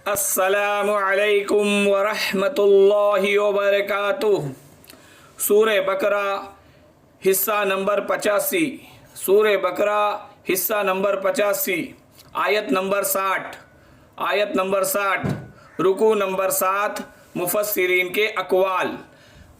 السلام علیکم ورحمۃ اللہ وبرکاتہ۔ سورہ بقرہ حصہ نمبر 85، سورہ بقرہ حصہ نمبر 85، آیت نمبر 60، رکوع نمبر 7، مفسرین کے اقوال،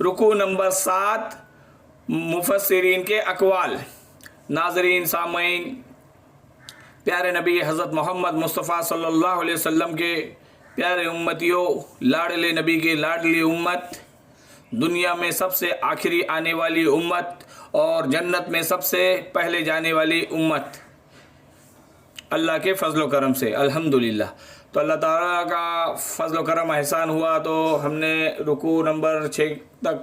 رکوع نمبر 7، مفسرین کے اقوال۔ ناظرین، سامعین، پیارے نبی حضرت محمد مصطفیٰ صلی اللہ علیہ وسلم کے پیارے امتیوں، لاڈلے نبی کے لاڈلی امت، دنیا میں سب سے آخری آنے والی امت اور جنت میں سب سے پہلے جانے والی امت، اللہ کے فضل و کرم سے الحمدللہ۔ تو اللہ تعالیٰ کا فضل و کرم احسان ہوا تو ہم نے رکوع نمبر 6 تک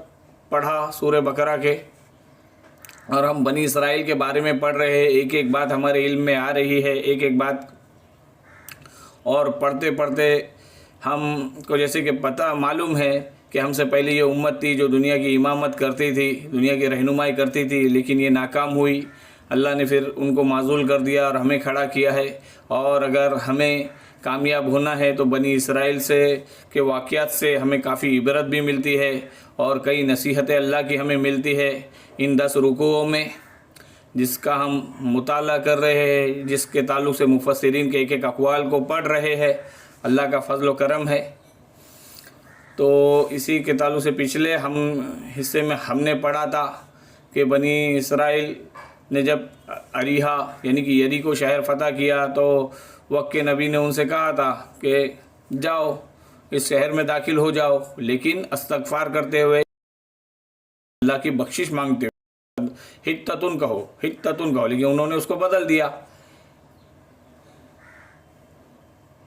پڑھا سورہ بقرہ کے، اور ہم بنی اسرائیل کے بارے میں پڑھ رہے ہیں۔ ایک ایک بات ہمارے علم میں آ رہی ہے، ایک ایک بات، اور پڑھتے پڑھتے ہم کو جیسے کہ پتہ معلوم ہے کہ ہم سے پہلے یہ امت تھی جو دنیا کی امامت کرتی تھی، دنیا کی رہنمائی کرتی تھی، لیکن یہ ناکام ہوئی۔ اللہ نے پھر ان کو معزول کر دیا اور ہمیں کھڑا کیا ہے۔ اور اگر ہمیں کامیاب ہونا ہے تو بنی اسرائیل سے کے واقعات سے ہمیں کافی عبرت بھی ملتی ہے، اور کئی نصیحتیں اللہ کی ہمیں ملتی ہے ان 10 رکوعوں میں، جس کا ہم مطالعہ کر رہے ہیں، جس کے تعلق سے مفسرین کے ایک ایک اقوال کو پڑھ رہے ہیں۔ اللہ کا فضل و کرم ہے۔ تو اسی کے تعلق سے پچھلے حصے میں ہم نے پڑھا تھا کہ بنی اسرائیل نے جب اریحا یعنی کہ یریکو شہر فتح کیا تو وقت کے نبی نے ان سے کہا تھا کہ جاؤ اس شہر میں داخل ہو جاؤ، لیکن استغفار کرتے ہوئے، اللہ کی بخشش مانگتے ہوئے، حتتن کہو، لیکن انہوں نے اس کو بدل دیا،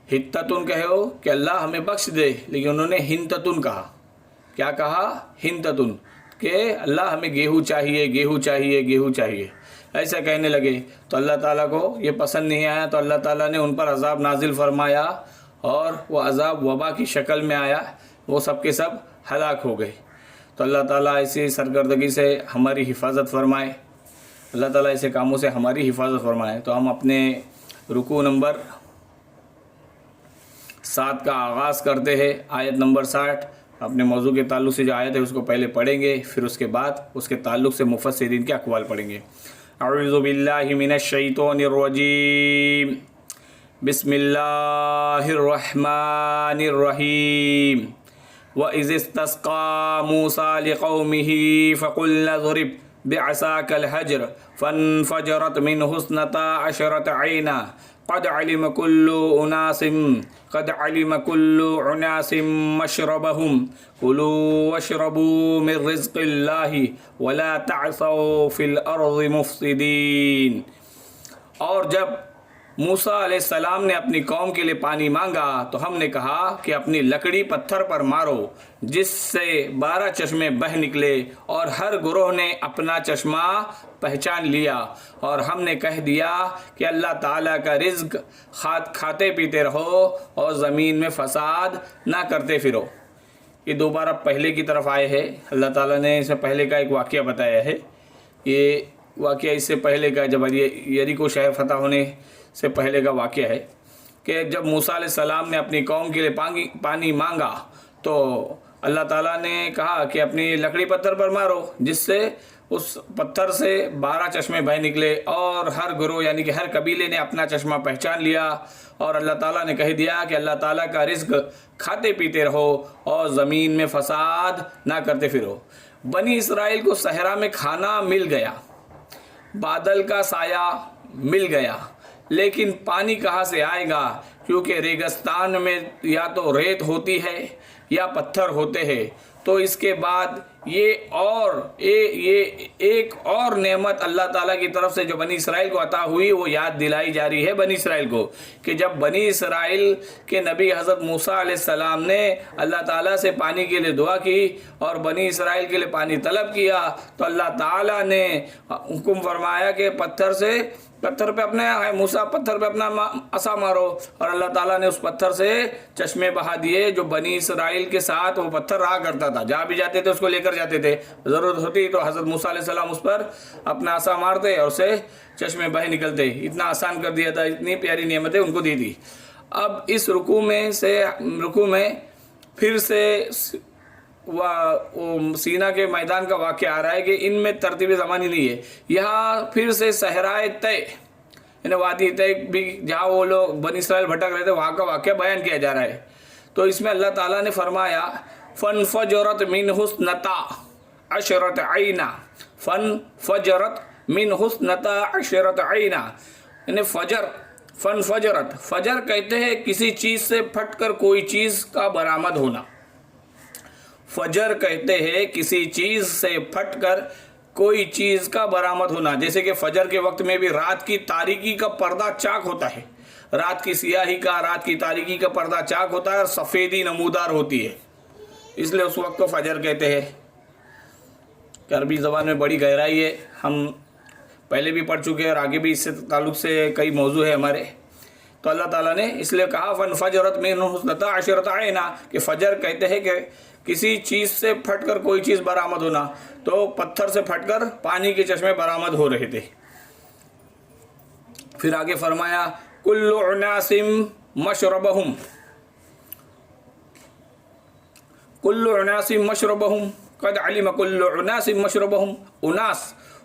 حتتن کہو کہ اللہ ہمیں بخش دے، لیکن انہوں نے ہنتتن کہا۔ کیا کہا؟ ہنتتن، کہ اللہ ہمیں گیہوں چاہیے، ایسا کہنے لگے۔ تو اللہ تعالیٰ کو یہ پسند نہیں آیا، تو اللہ تعالیٰ نے ان پر عذاب نازل فرمایا، اور وہ عذاب وبا کی شکل میں آیا، وہ سب کے سب ہلاک ہو گئے۔ تو اللہ تعالیٰ ایسی سرگردگی سے ہماری حفاظت فرمائے، اللہ تعالیٰ ایسے کاموں سے ہماری حفاظت فرمائے۔ تو ہم اپنے رکوع نمبر 7 کا آغاز کرتے ہیں، آیت نمبر 60۔ اپنے موضوع کے تعلق سے جو آیت ہے اس کو پہلے پڑھیں گے، پھر اس کے بعد اس کے تعلق سے مفسرین کے اقوال پڑھیں گے۔ اعوذ باللہ من الشیطان الرجیم، بسم اللہ الرحمن الرحیم۔ وَإِذِ اسْتَسْقَىٰ مُوسَىٰ لِقَوْمِهِ فَقُلْنَا اضْرِبْ بِعَصَاكَ الْحَجَرَ فَانْفَجَرَتْ مِنْهُ اثْنَتَا عَشْرَةَ عَيْنًا قَدْ عَلِمَ كُلُّ أُنَاسٍ مَّشْرَبَهُمْ كُلُوا وَاشْرَبُوا مِن رِّزْقِ اللَّهِ وَلَا تَعْثَوْا فِي الْأَرْضِ مُفْسِدِينَ۔ اور جب موسیٰ علیہ السلام نے اپنی قوم کے لیے پانی مانگا تو ہم نے کہا کہ اپنی لکڑی پتھر پر مارو، جس سے 12 چشمے بہہ نکلے، اور ہر گروہ نے اپنا چشمہ پہچان لیا، اور ہم نے کہہ دیا کہ اللہ تعالیٰ کا رزق کھاتے پیتے رہو اور زمین میں فساد نہ کرتے پھرو۔ یہ دوبارہ پہلے کی طرف آئے ہیں۔ اللہ تعالیٰ نے اس سے پہلے کا ایک واقعہ بتایا ہے۔ یہ واقعہ اس سے پہلے کا، جب یریکو شہر فتح ہونے سے پہلے کا واقعہ ہے کہ جب موسیٰ علیہ السلام نے اپنی قوم کے لیے پانی مانگا تو اللہ تعالیٰ نے کہا کہ اپنی لکڑی پتھر پر مارو، جس سے اس پتھر سے 12 چشمے بہہ نکلے، اور ہر گروہ یعنی کہ ہر قبیلے نے اپنا چشمہ پہچان لیا، اور اللہ تعالیٰ نے کہہ دیا کہ اللہ تعالیٰ کا رزق کھاتے پیتے رہو اور زمین میں فساد نہ کرتے پھرو۔ بنی اسرائیل کو صحرا میں کھانا مل گیا، بادل کا سایہ مل گیا، لیکن پانی کہاں سے آئے گا؟ کیونکہ ریگستان میں یا تو ریت ہوتی ہے یا پتھر ہوتے ہیں۔ تو اس کے بعد یہ ایک اور نعمت اللہ تعالیٰ کی طرف سے جو بنی اسرائیل کو عطا ہوئی، وہ یاد دلائی جا رہی ہے بنی اسرائیل کو، کہ جب بنی اسرائیل کے نبی حضرت موسیٰ علیہ السلام نے اللہ تعالیٰ سے پانی کے لیے دعا کی اور بنی اسرائیل کے لیے پانی طلب کیا، تو اللہ تعالیٰ نے حکم فرمایا کہ پتھر پہ اپنا عصا مارو، اور اللہ تعالیٰ نے اس پتھر سے چشمے بہا دیے۔ جو بنی اسرائیل کے ساتھ وہ پتھر رہا کرتا تھا، جہاں بھی جاتے تھے اس کو لے کر جاتے تھے، ضرورت ہوتی تو حضرت موسیٰ علیہ السلام اس پر اپنا عصا مارتے اور اسے چشمے بہہ نکلتے۔ اتنا آسان کر دیا تھا، اتنی پیاری نعمتیں ان کو دی تھی۔ اب اس رکوع میں پھر سے وہ سینا کے میدان کا واقعہ آ رہا ہے کہ ان میں ترتیب زمانی نہیں ہے. یہاں پھر سے صحرائے طے یعنی وادی طے بھی جہاں وہ لوگ بنی اسرائیل بھٹک رہے تھے وہاں کا واقعہ بیان کیا جا رہا ہے. تو اس میں اللہ تعالیٰ نے فرمایا فَانْفَجَرَتْ مِنْهُ اثْنَتَا عَشْرَةَ عَيْنًا. فَانْفَجَرَتْ مِنْهُ اثْنَتَا عَشْرَةَ عَيْنًا یعنی فَانْفَجَرَتْ فجر کہتے ہیں کسی چیز سے پھٹ کر کوئی چیز کا برآمد ہونا. فجر کہتے ہیں کسی چیز سے پھٹ کر کوئی چیز کا برآمد ہونا. جیسے کہ فجر کے وقت میں بھی رات کی تاریکی کا پردہ چاک ہوتا ہے, رات کی سیاہی کا, رات کی تاریکی کا پردہ چاک ہوتا ہے اور سفیدی نمودار ہوتی ہے, اس لیے اس وقت کو فجر کہتے ہیں. عربی زبان میں بڑی گہرائی ہے, ہم پہلے بھی پڑھ چکے ہیں اور آگے بھی اس سے تعلق سے کئی موضوع ہے ہمارے. تو اللہ تعالیٰ نے اس لیے کہا فَانْفَجَرَتْ مِنْهُ اثْنَتَا عَشْرَةَ عَيْنًا کہ فجر کہتے ہیں کہ کسی چیز سے پھٹ کر کوئی چیز برآمد ہونا. تو پتھر سے پھٹ کر پانی کے چشمے برآمد ہو رہے تھے. پھر آگے فرمایا کُلُّ أُنَاسٍ مَشْرَبَهُمْ کُلُّ أُنَاسٍ مَشْرَبَهُمْ قَدْ عَلِمَ كُلُّ أُنَاسٍ مَشْرَبَهُمْ.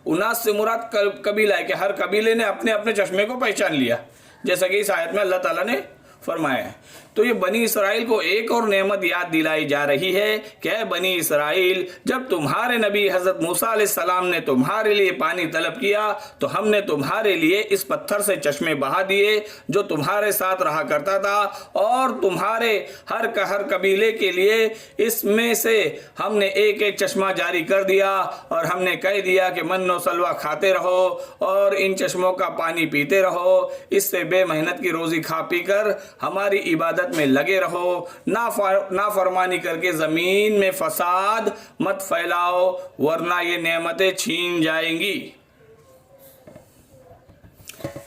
اناس سے مراد قبیلہ ہے کہ ہر قبیلے نے اپنے اپنے چشمے کو پہچان لیا, جیسا کہ اس آیت میں اللہ تعالیٰ نے فرمایا ہے. تو یہ بنی اسرائیل کو ایک اور نعمت یاد دلائی جا رہی ہے کہ اے بنی اسرائیل, جب تمہارے نبی حضرت موسیٰ علیہ السلام نے تمہارے لیے پانی طلب کیا تو ہم نے تمہارے لیے اس پتھر سے چشمے بہا دیے جو تمہارے ساتھ رہا کرتا تھا, اور تمہارے ہر قبیلے کے لیے اس میں سے ہم نے ایک ایک چشمہ جاری کر دیا, اور ہم نے کہہ دیا کہ من و سلوہ کھاتے رہو اور ان چشموں کا پانی پیتے رہو, اس سے بے محنت کی روزی کھا پی کر ہماری عبادت میں لگے رہو, نافرمانی کر کے زمین میں فساد مت پھیلاؤ ورنہ یہ نعمتیں چھین جائیں گی.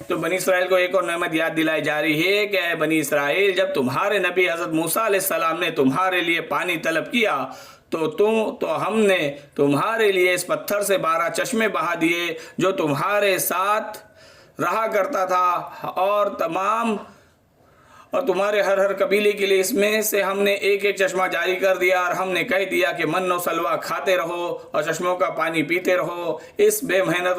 تو بنی اسرائیل کو ایک اور نعمت یاد دلائی جا رہی ہے کہ اے بنی اسرائیل, جب تمہارے نبی حضرت موسیٰ علیہ السلام نے تمہارے لیے پانی طلب کیا تو ہم نے تمہارے لیے اس پتھر سے 12 چشمے بہا دیے جو تمہارے ساتھ رہا کرتا تھا, اور تمہارے ہر قبیلے کے لیے اس میں سے ہم نے ایک ایک چشمہ جاری کر دیا, اور ہم نے کہہ دیا کہ من و سلوہ کھاتے رہو اور چشموں کا پانی پیتے رہو, اس بے محنت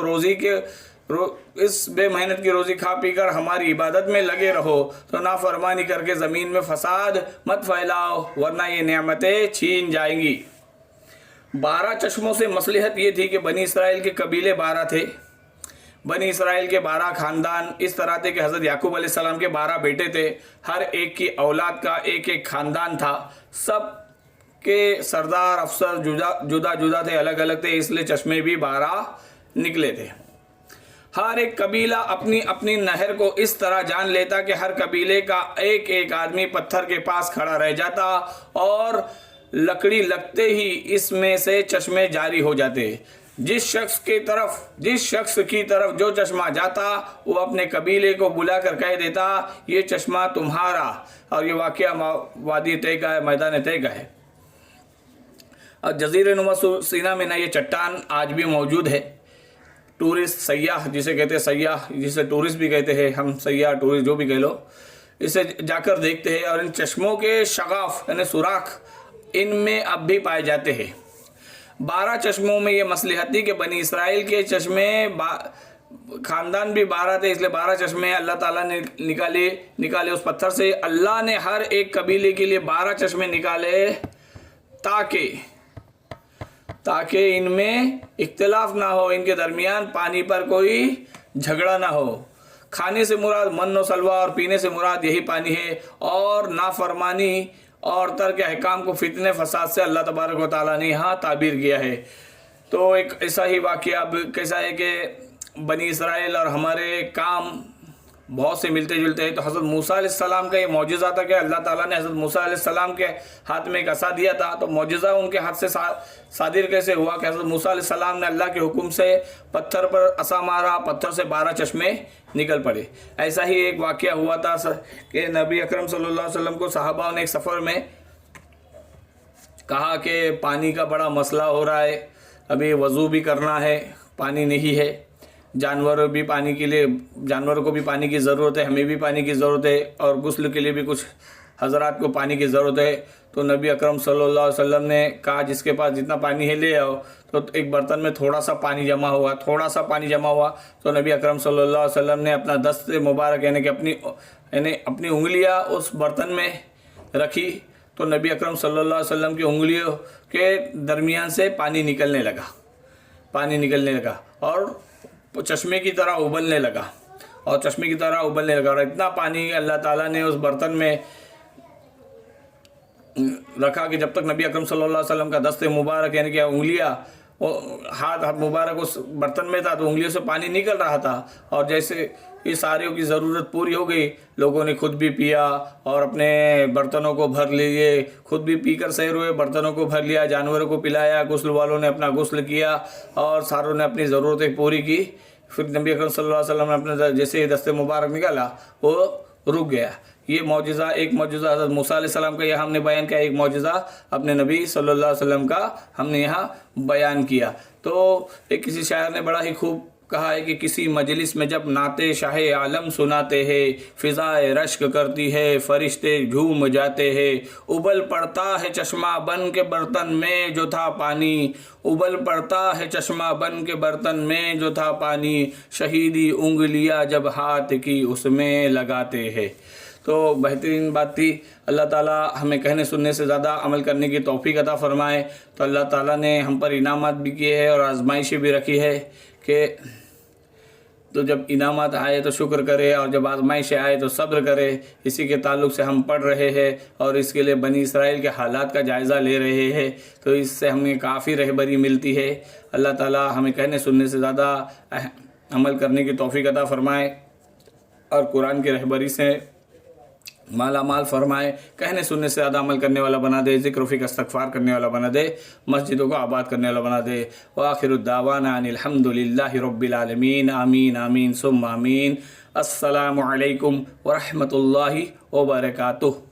کی روزی کھا پی کر ہماری عبادت میں لگے رہو, تو نافرمانی کر کے زمین میں فساد مت پھیلاؤ ورنہ یہ نعمتیں چھین جائیں گی. 12 چشموں سے مصلحت یہ تھی کہ بنی اسرائیل کے قبیلے 12 تھے, بنی اسرائیل کے 12 خاندان اس طرح تھے کہ حضرت یعقوب علیہ السلام کے 12 بیٹے تھے, ہر ایک کی اولاد کا ایک ایک خاندان تھا, سب کے سردار افسر جدا جدا تھے, الگ الگ تھے, اس لیے چشمے بھی 12 نکلے تھے. ہر ایک قبیلہ اپنی اپنی نہر کو اس طرح جان لیتا کہ ہر قبیلے کا ایک ایک آدمی پتھر کے پاس کھڑا رہ جاتا اور لکڑی لگتے ہی اس میں سے چشمے جاری ہو جاتے. جس شخص کی طرف جو چشمہ جاتا وہ اپنے قبیلے کو بلا کر کہہ دیتا یہ چشمہ تمہارا, اور یہ واقعہ وادی طے کا ہے, میدان طے کا ہے. اور جزیرہ نما سینا میں نہ یہ چٹان آج بھی موجود ہے. ٹورسٹ سیاح جسے کہتے ہیں, سیاح جسے ٹورسٹ بھی کہتے ہیں, ہم سیاح ٹورسٹ جو بھی کہہ لو, اسے جا کر دیکھتے ہیں, اور ان چشموں کے شغاف یعنی سوراخ ان میں اب بھی پائے جاتے ہیں. 12 چشموں میں یہ مصلحت تھی کہ بنی اسرائیل کے چشمے خاندان بھی 12 تھے, اس لیے 12 چشمے اللہ تعالیٰ نے نکالے اس پتھر سے. اللہ نے ہر ایک قبیلے کے لیے 12 چشمے نکالے تاکہ ان میں اختلاف نہ ہو, ان کے درمیان پانی پر کوئی جھگڑا نہ ہو. کھانے سے مراد من و سلوہ اور پینے سے مراد یہی پانی ہے, اور نافرمانی اور ترک احکام کو فتنے فساد سے اللہ تبارک و تعالیٰ نے یہاں تعبیر کیا ہے. تو ایک ایسا ہی واقعہ اب کیسا ہے کہ بنی اسرائیل اور ہمارے کام بہت سے ملتے جلتے ہیں. تو حضرت موسیٰ علیہ السلام کا یہ معجزہ تھا کہ اللہ تعالیٰ نے حضرت موسیٰ علیہ السلام کے ہاتھ میں ایک عصا دیا تھا. تو معجزہ ان کے ہاتھ سے صادر کیسے ہوا کہ حضرت موسیٰ علیہ السلام نے اللہ کے حکم سے پتھر پر عصا مارا, پتھر سے 12 چشمے نکل پڑے. ایسا ہی ایک واقعہ ہوا تھا کہ نبی اکرم صلی اللہ علیہ وسلم کو صحابہ نے ایک سفر میں کہا کہ پانی کا بڑا مسئلہ ہو رہا ہے, ابھی وضو بھی کرنا ہے, پانی نہیں ہے. جانوروں کو بھی پانی کی ضرورت ہے، ہمیں بھی پانی کی ضرورت ہے، اور غسل کے لیے بھی کچھ حضرات کو پانی کی ضرورت ہے۔ تو نبی اکرم صلی اللہ علیہ وسلم نے کہا جس کے پاس جتنا پانی ہے لے آؤ۔ تو ایک برتن میں تھوڑا سا پانی جمع ہوا تو نبی اکرم صلی اللہ علیہ وسلم نے اپنا دست مبارک یعنی کہ اپنی انگلیاں اس برتن میں رکھی، تو نبی اکرم صلی اللہ علیہ وسلم کی انگلیوں کے درمیان سے پانی نکلنے لگا اور چشمے کی طرح ابلنے لگا اور اتنا پانی اللہ تعالیٰ نے اس برتن میں رکھا کہ جب تک نبی اکرم صلی اللہ علیہ وسلم کا دست مبارک یعنی کہ انگلیاں ہاتھ مبارک اس برتن میں تھا تو انگلیوں سے پانی نکل رہا تھا، اور جیسے یہ ساریوں کی ضرورت پوری ہو گئی، لوگوں نے خود بھی پیا اور اپنے برتنوں کو بھر لیے، خود بھی پی کر سیر ہوئے، برتنوں کو بھر لیا، جانوروں کو پلایا، غسل والوں نے اپنا غسل کیا اور ساروں نے اپنی ضرورتیں پوری کی۔ پھر نبی اکرم صلی اللہ علیہ وسلم نے اپنے جیسے ہی دست مبارک نکالا وہ رک گیا۔ یہ معجزہ ایک معجزہ حضرت موسیٰ علیہ السلام کا یہاں ہم نے بیان کیا، ایک معجزہ اپنے نبی صلی اللہ علیہ وسلم کا ہم نے یہاں بیان کیا۔ تو ایک کسی شاعر نے بڑا ہی خوب کہا ہے کہ کسی مجلس میں جب نعت شاہ عالم سناتے ہیں، فضائے رشک کرتی ہے، فرشتے جھوم جاتے ہیں، ابل پڑتا ہے چشمہ بن کے برتن میں جو تھا پانی، شہیدی انگلیاں جب ہاتھ کی اس میں لگاتے ہیں۔ تو بہترین بات تھی، اللہ تعالیٰ ہمیں کہنے سننے سے زیادہ عمل کرنے کی توفیق عطا فرمائے۔ تو اللہ تعالیٰ نے ہم پر انعامات بھی کیے ہیں اور آزمائشیں بھی رکھی ہے کہ تو جب انعامات آئے تو شکر کرے اور جب آزمائشیں آئے تو صبر کرے۔ اسی کے تعلق سے ہم پڑھ رہے ہیں اور اس کے لیے بنی اسرائیل کے حالات کا جائزہ لے رہے ہیں، تو اس سے ہمیں کافی رہبری ملتی ہے۔ اللہ تعالیٰ ہمیں کہنے سننے سے زیادہ عمل کرنے کی توفیق عطا فرمائے اور قرآن کی رہبری سے مالا مال فرمائے، کہنے سننے سے زیادہ عمل کرنے والا بنا دے، ذکر و فکر استغفار کرنے والا بنا دے، مسجدوں کو آباد کرنے والا بنا دے۔ وآخر الدعوانا ان الحمد للہ رب العالمین، آمین آمین ثم آمین۔ السلام علیکم ورحمۃ اللہ وبرکاتہ۔